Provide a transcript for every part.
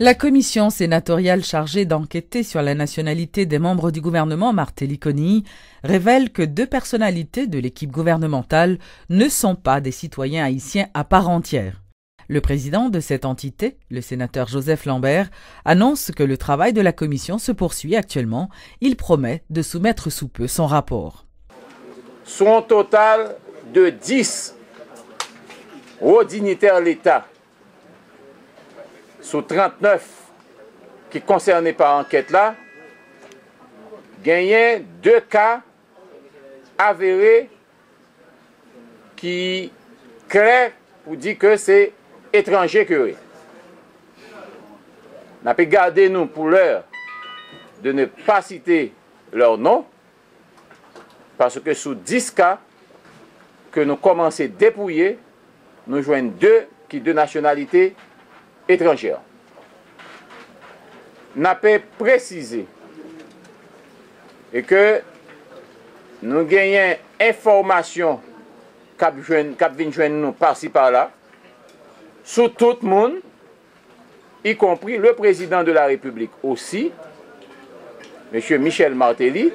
La commission sénatoriale chargée d'enquêter sur la nationalité des membres du gouvernement Martelly-Koney révèle que 2 personnalités de l'équipe gouvernementale ne sont pas des citoyens haïtiens à part entière. Le président de cette entité, le sénateur Joseph Lambert, annonce que le travail de la commission se poursuit actuellement. Il promet de soumettre sous peu son rapport. Sur un total de 10 hauts dignitaires de l'État, sur 39 qui concernés par l'enquête là, gagné 2 cas avérés qui clairs pour dire que c'est étranger que on a pu garder nous pour l'heure de ne pas citer leur nom, parce que sous 10 cas que nous commençons à dépouiller, nous joignons 2 qui de nationalité étrangère. N'a pas précisé et que nous gagnons information qui viennent nous par-ci par-là sur tout le monde, y compris le président de la République aussi, M. Michel Martelly,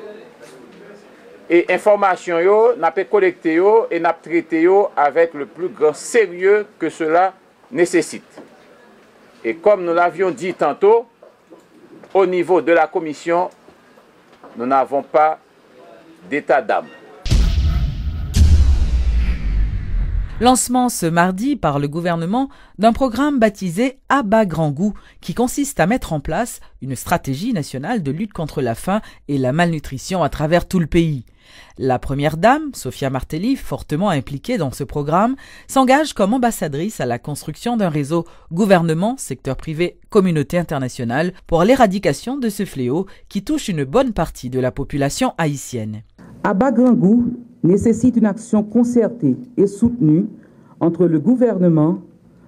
et information yo n'a pas collecté yo et n'a traité yo avec le plus grand sérieux que cela nécessite. Et comme nous l'avions dit tantôt, au niveau de la commission, nous n'avons pas d'état d'âme. Lancement ce mardi par le gouvernement d'un programme baptisé À bas grand goût, qui consiste à mettre en place une stratégie nationale de lutte contre la faim et la malnutrition à travers tout le pays. La première dame, Sophia Martelly, fortement impliquée dans ce programme, s'engage comme ambassadrice à la construction d'un réseau gouvernement, secteur privé, communauté internationale pour l'éradication de ce fléau qui touche une bonne partie de la population haïtienne. À bas grand goût nécessite une action concertée et soutenue entre le gouvernement,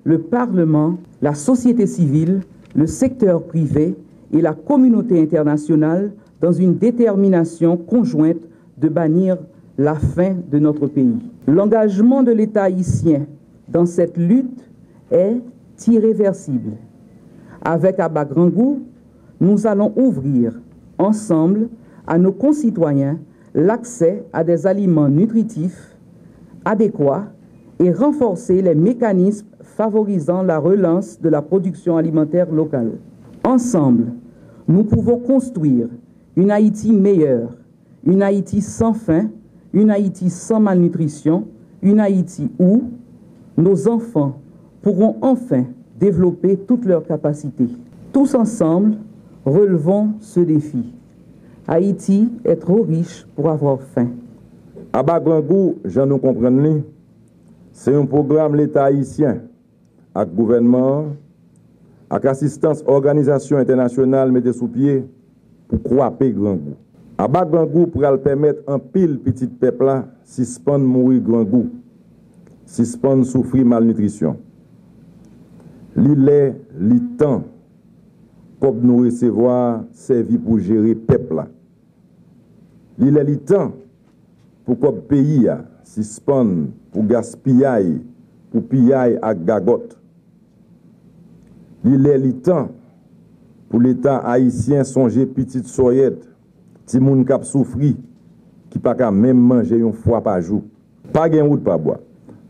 le Parlement, la société civile, le secteur privé et la communauté internationale dans une détermination conjointe de bannir la faim de notre pays. L'engagement de l'État haïtien dans cette lutte est irréversible. Avec À bas grand goût, nous allons ouvrir ensemble à nos concitoyens l'accès à des aliments nutritifs adéquats et renforcer les mécanismes favorisant la relance de la production alimentaire locale. Ensemble, nous pouvons construire une Haïti meilleure, une Haïti sans faim, une Haïti sans malnutrition, une Haïti où nos enfants pourront enfin développer toutes leurs capacités. Tous ensemble, relevons ce défi. Haïti est trop riche pour avoir faim. À bas grand goût, j'en nous comprends, c'est un programme l'État haïtien, avec gouvernement, avec assistance organisation internationale mettez sous pied pour croiser grand goût. À bas grand goût pour permettre un pile petit peuple là suspendre mourir grand goût, suspendre souffrir malnutrition. L'île temps pour nous recevoir servi pour gérer peuple là. L'île temps pour que le pays suspendre pour gaspiller, pour piller à gagote. L'île temps pour l'État haïtien songer petite soyette, ti moun k'ap souffri, qui pas qu'à même manger une fois par jour. Pas gen route pas boire.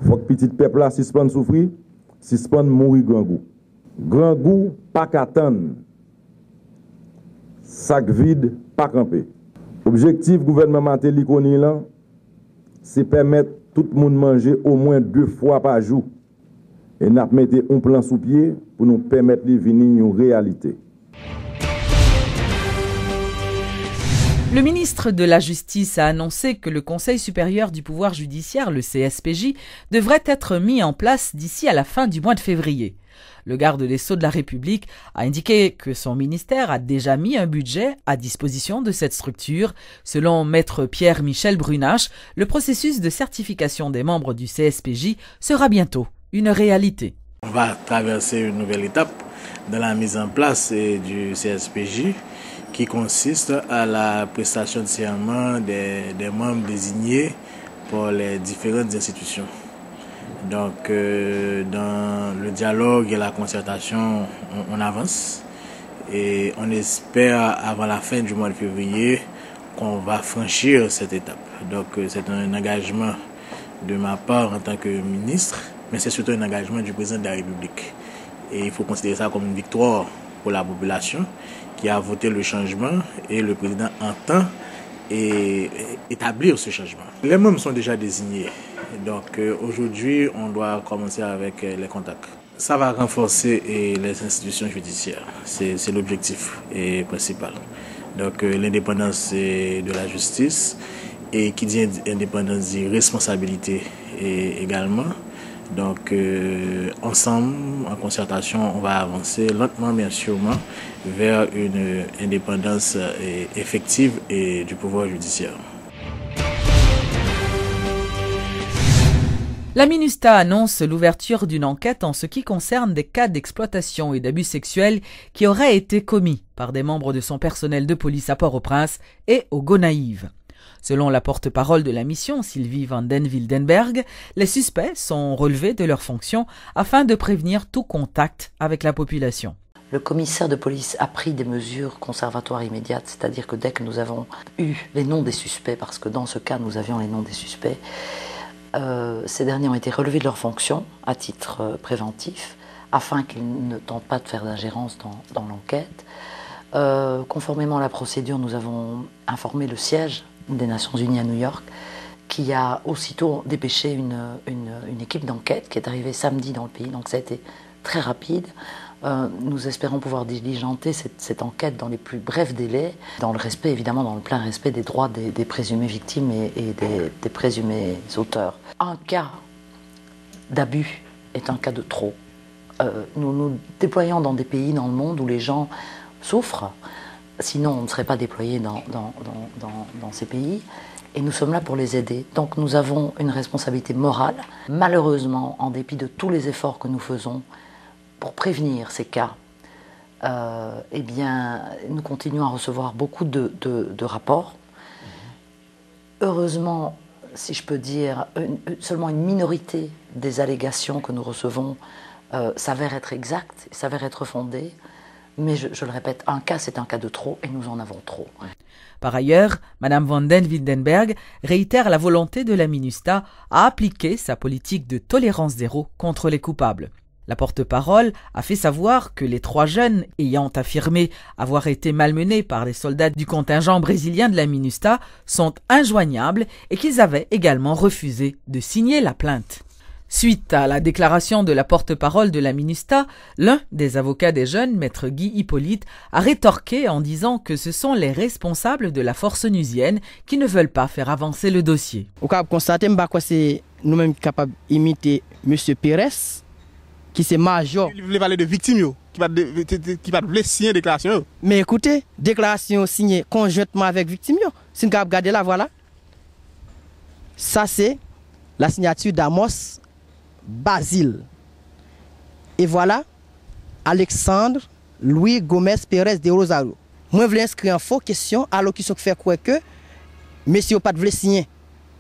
Faut que petit peuple là suspend souffrir, suspend mourir grand goût. Grand goût pas qu'attendre. Sac vide pas camper. Objectif gouvernement Martelly-Koney là, c'est permettre tout le monde manger au moins 2 fois par jour. Et n'a mettre un plan sous pied pour nous permettre de venir une réalité. Le ministre de la Justice a annoncé que le Conseil supérieur du pouvoir judiciaire, le CSPJ, devrait être mis en place d'ici à la fin du mois de février. Le garde des Sceaux de la République a indiqué que son ministère a déjà mis un budget à disposition de cette structure. Selon maître Pierre-Michel Brunache, le processus de certification des membres du CSPJ sera bientôt une réalité. On va traverser une nouvelle étape dans la mise en place du CSPJ qui consiste à la prestation de serment des membres désignés pour les différentes institutions. Donc, dans le dialogue et la concertation, on avance. Et on espère, avant la fin du mois de février, qu'on va franchir cette étape. Donc, c'est un engagement de ma part en tant que ministre, mais c'est surtout un engagement du président de la République. Et il faut considérer ça comme une victoire pour la population qui a voté le changement et le président entend établir ce changement. Les membres sont déjà désignés. Donc aujourd'hui, on doit commencer avec les contacts. Ça va renforcer les institutions judiciaires. C'est l'objectif principal. Donc l'indépendance de la justice, et qui dit indépendance dit responsabilité également. Donc ensemble, en concertation, on va avancer lentement mais sûrement vers une indépendance effective du pouvoir judiciaire. La MINUSTA annonce l'ouverture d'une enquête en ce qui concerne des cas d'exploitation et d'abus sexuels qui auraient été commis par des membres de son personnel de police à Port-au-Prince et au Gonaïves. Selon la porte-parole de la mission, Sylvie van den Wildenberg, les suspects sont relevés de leurs fonctions afin de prévenir tout contact avec la population. Le commissaire de police a pris des mesures conservatoires immédiates, c'est-à-dire que dès que nous avons eu les noms des suspects, parce que dans ce cas nous avions les noms des suspects, ces derniers ont été relevés de leurs fonctions à titre préventif, afin qu'ils ne tentent pas de faire d'ingérence dans l'enquête. Conformément à la procédure, nous avons informé le siège des Nations Unies à New York, qui a aussitôt dépêché une équipe d'enquête qui est arrivée samedi dans le pays, donc ça a été très rapide. Nous espérons pouvoir diligenter cette enquête dans les plus brefs délais, dans le respect, évidemment, dans le plein respect des droits des présumées victimes et des présumés auteurs. Un cas d'abus est un cas de trop. Nous nous déployons dans des pays dans le monde où les gens souffrent, sinon on ne serait pas déployé dans ces pays, et nous sommes là pour les aider. Donc nous avons une responsabilité morale. Malheureusement, en dépit de tous les efforts que nous faisons pour prévenir ces cas, eh bien, nous continuons à recevoir beaucoup de rapports. Heureusement, si je peux dire, seulement une minorité des allégations que nous recevons s'avèrent être exactes, s'avèrent être fondées. Mais je le répète, un cas c'est un cas de trop et nous en avons trop. Par ailleurs, Mme van den Wildenberg réitère la volonté de la MINUSTA à appliquer sa politique de tolérance zéro contre les coupables. La porte-parole a fait savoir que les 3 jeunes ayant affirmé avoir été malmenés par les soldats du contingent brésilien de la MINUSTA sont injoignables et qu'ils avaient également refusé de signer la plainte. Suite à la déclaration de la porte-parole de la MINUSTA, l'un des avocats des jeunes, maître Guy Hippolyte, a rétorqué en disant que ce sont les responsables de la force onusienne qui ne veulent pas faire avancer le dossier. Au cas constater, c'est nous-mêmes capables d'imiter M. Pérez, qui c'est major. Il voulait parler de victimes, qui va signer déclaration. Mais écoutez, déclaration signée conjointement avec victimes, si nous regardez là, voilà. Ça c'est la signature d'Amos Basile. Et voilà, Alexandre Louis Gomez Pérez de Rosario. Moi, je voulais inscrire en faux question, alors qu'ils sont fait quoi que, messieurs n'ont pas de signer.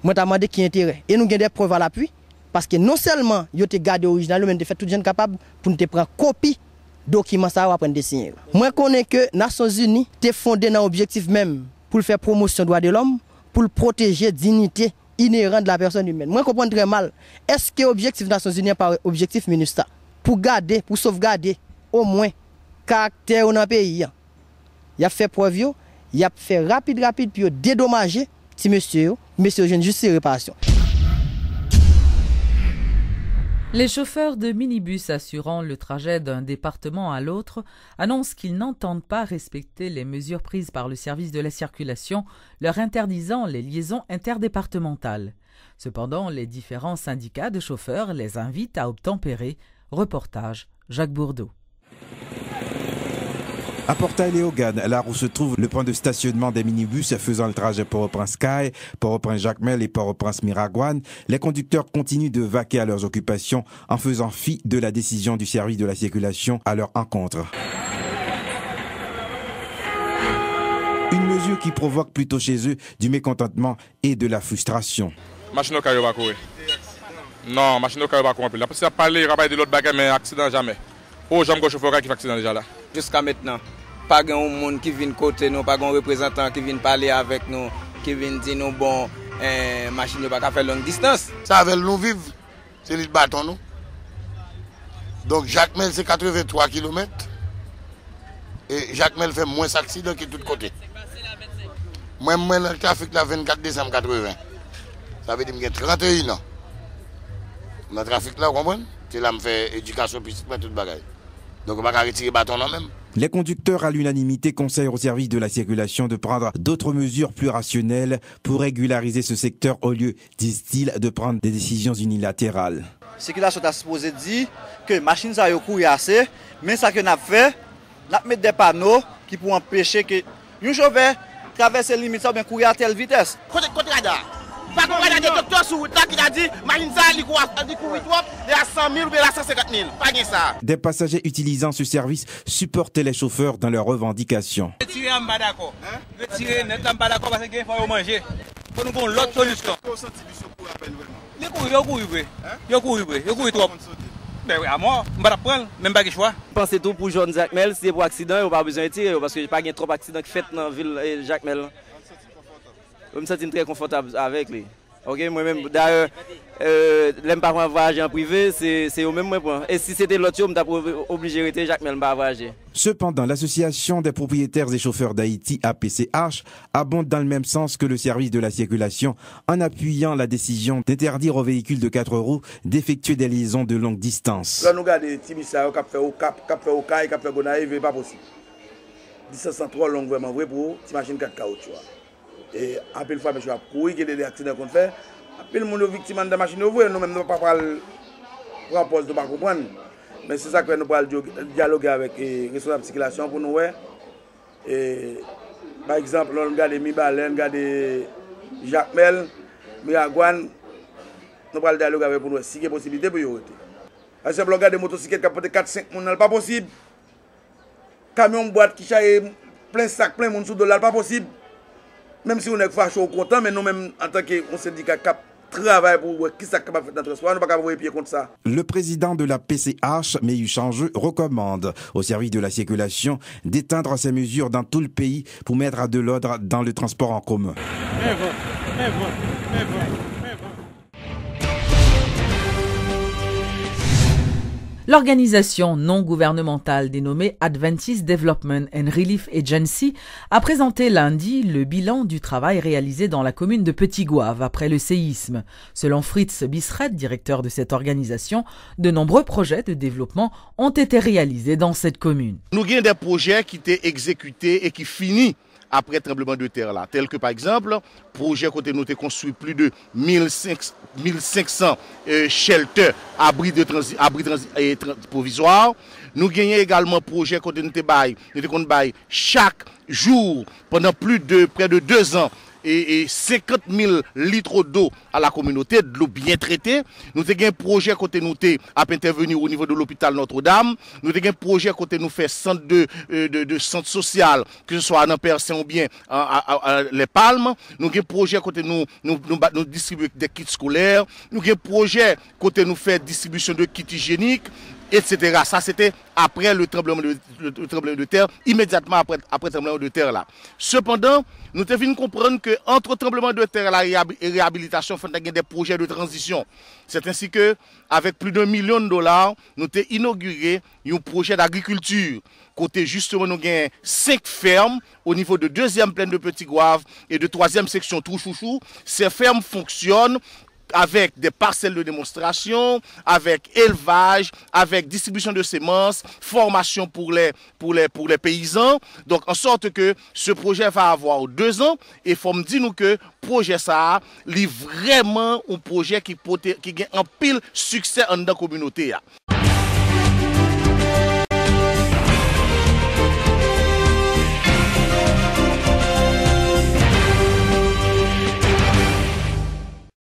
Moi, je demandé qui intérêt. Et nous avons des preuves à l'appui, parce que non seulement ils ont gardé l'original, mais ils ont fait tout le monde capable pour nous prendre copie documents ça après de signer. Moi, je connais que les Nations Unies sont fondées dans l'objectif même pour faire promotion des droits de l'homme, pour protéger la dignité inhérent de la personne humaine. Moi, je comprends très mal. Est-ce que l'objectif des Nations Unies par objectif MINUSTA pour garder, pour sauvegarder au moins caractère dans le pays? Il a fait preuve, il a fait rapide, puis dédommager si monsieur jeune juste réparation. Les chauffeurs de minibus assurant le trajet d'un département à l'autre annoncent qu'ils n'entendent pas respecter les mesures prises par le service de la circulation, leur interdisant les liaisons interdépartementales. Cependant, les différents syndicats de chauffeurs les invitent à obtempérer. Reportage Jacques Bourdeau. À Portail-Léogane, là où se trouve le point de stationnement des minibus faisant le trajet Port-au-Prince-Caille, Port-au-Prince-Jacmel et Port-au-Prince-Miragouane, les conducteurs continuent de vaquer à leurs occupations en faisant fi de la décision du service de la circulation à leur encontre. Une mesure qui provoque plutôt chez eux du mécontentement et de la frustration. Non, machine au pas compris. Parce que ça parler de l'autre bagarre mais accident jamais. Oh, j'aime que chauffeur qui fait accident déjà là. Jusqu'à maintenant, pas de monde qui vient côté nous, pas de représentant qui vient parler avec nous, qui vient dire nous bon machine pas faire longue distance. Ça avec nous vivre, c'est le bâton nous. Donc Jacques Mel c'est 83 km. Et Jacques Mel fait moins d'accidents que tout côté. Moi le trafic là 24 décembre 80. Ça veut dire que j'ai 31 ans. Dans le trafic là, vous comprenez? C'est là que je fais éducation puis tout bagaille. Donc on va retirer le bâton là même. Les conducteurs à l'unanimité conseillent au service de la circulation de prendre d'autres mesures plus rationnelles pour régulariser ce secteur au lieu, disent-ils, de prendre des décisions unilatérales. La circulation est supposée dire que les machines ça couru assez, mais ça que nous avons fait, nous avons mis des panneaux qui pourront empêcher que un chauffeur traverse les limites ou bien courir à telle vitesse. Côté radar. Pas qu'on regarde des docteurs sur route là qui a dit machine ça il court trop et à 100 000 ou bien à 150 000. Pas gain ça. Des passagers utilisant ce service supportaient les chauffeurs dans leurs revendications. Retirer en bas d'accord. Retirer net en bas d'accord parce qu'il faut manger. Pour nous prendre l'autre solution. Les courir trop. Ben oui, à moi, je ne vais pas prendre, même pas de choix. Pensez tout pour John Jacques Mel, si c'est pour accident, il n'y a pas besoin de tirer parce que je n'ai pas trop d'accidents qui fait dans la ville Jacques Mel. Je me sens très confortable avec lui. Okay? Moi-même, d'ailleurs, les parents voyager en privé, c'est au même point. Et si c'était l'autre, je suis obligé de rester Jacques Mel pas voyager. Cependant, l'association des propriétaires et chauffeurs d'Haïti, APCH, abonde dans le même sens que le service de la circulation en appuyant la décision d'interdire aux véhicules de 4 roues d'effectuer des liaisons de longue distance. Là, nous regardons Timissa, qui fait au Cap, fait au Caille, qui fait Gonaïve, c'est pas possible. Distance trop longue, vraiment vrai pour une machine 4 caoutchouc. Et à peu fois, je suis courir, qu'il y a des accidents qu'on fait. À peu le monde victime de la machine, nous-mêmes, nous ne pouvons pas prendre de pas comprendre. Mais c'est ça que nous allons dialoguer avec les responsables de circulation pour nous. Par exemple, nous regardons Mibalen, nous regardons Jacques Mel, Miragwan, nous allons dialoguer avec pour nous si il y a possibilité pour y arrêter. Par exemple, regardez des motocyclettes qui portent 4-5 personnes, pas possible. Camion boîte qui chasse plein sac, plein monde sous de là, pas possible. Même si on est fâché ou content, mais nous-mêmes, en tant que syndicat cap travail pour qui ça capable faire dans le transport, nous ne pouvons pas avoir pied contre ça. Le président de la PCH, Meyu Changeux, recommande au service de la circulation d'éteindre ces mesures dans tout le pays pour mettre de l'ordre dans le transport en commun. L'organisation non gouvernementale dénommée Adventist Development and Relief Agency a présenté lundi le bilan du travail réalisé dans la commune de Petit-Goâve après le séisme. Selon Fritz Bissret, directeur de cette organisation, de nombreux projets de développement ont été réalisés dans cette commune. Nous avons des projets qui étaient exécutés et qui finissent après le tremblement de terre là, tel que par exemple, projet côté nous avons construit plus de 1500 shelters, abris provisoires. Nous gagnons également projet côté nous avons chaque jour pendant près de 2 ans et 50 000 litres d'eau à la communauté, de l'eau bien traitée. Nous avons un projet côté nous à intervenir au niveau de l'hôpital Notre-Dame. Nous avons un projet côté nous fait centre de centre social, que ce soit à Nampersin ou bien à Les Palmes. Nous avons un projet côté nous distribuer des kits scolaires. Nous avons un projet côté nous fait distribution de kits hygiéniques, etc. Ça, c'était après le tremblement de terre, immédiatement après le tremblement de terre là. Cependant, nous devons comprendre que entre tremblement de terre là et réhabilitation, il faut des projets de transition. C'est ainsi que, avec plus d'$1 million, nous avons inauguré un projet d'agriculture. Côté justement, nous avons 5 fermes au niveau de 2e plaine de Petit-Goâve et de 3e section Trouchouchou. Ces fermes fonctionnent avec des parcelles de démonstration, avec élevage, avec distribution de semences, formation pour les paysans. Donc, en sorte que ce projet va avoir 2 ans et il faut me dire nous que le projet ça, est vraiment un projet qui a un pile succès dans la communauté.